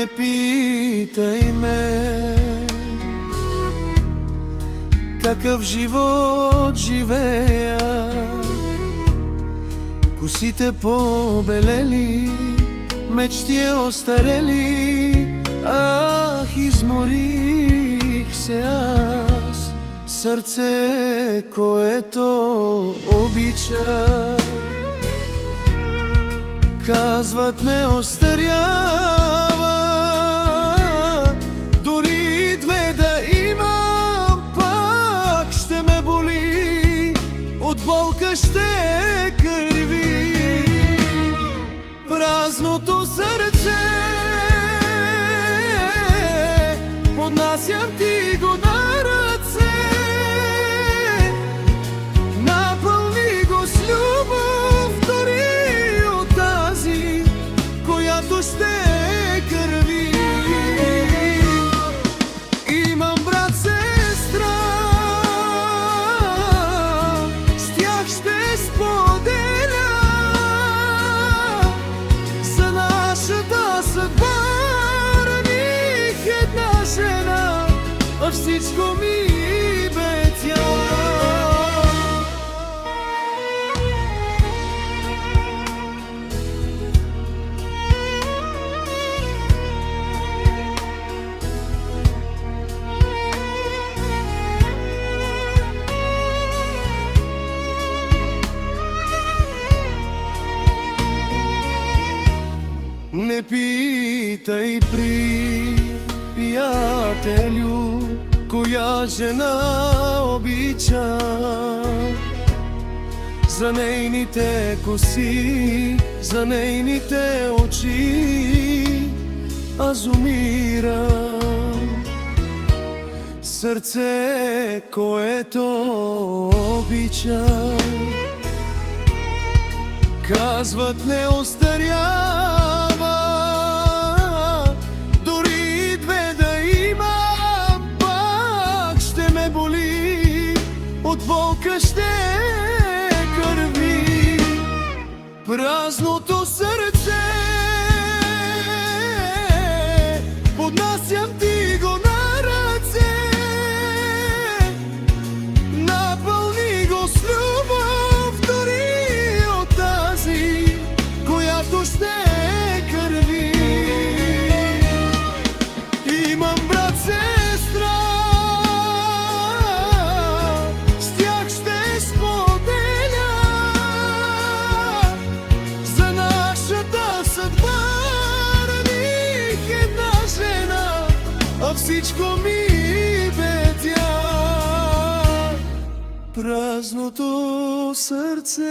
Не питай ме какъв живот живея. Косите побелели, мечти остарели. Ах, изморих се аз. Сърце, което обича, казват не остарява. Дори две да имам, пак ще ме боли, от болка ще кърви. Празното сърце поднасям ти го на ръце. Напълни го с любов, дори от тази, която ще кърви. Имам брат, сестра, с тях ще споделя за нашата съдба. Раних една жена, а всичко ми бе тя. Не питай, приятелю, коя жена обича. За нейните коси, за нейните очи аз умирам. Сърце, което обича, казват не остарява. Дори две да имам, пак ще ме боли, от болка ще кърви. Празното сърце поднасям ти го на ръце. Напълни го с любов, дори от тази, която ще кърви. Имам брат, сестра, с тях ще споделя за нашата съдба. Раних една жена, а всичко ми бе тя. Празното сърце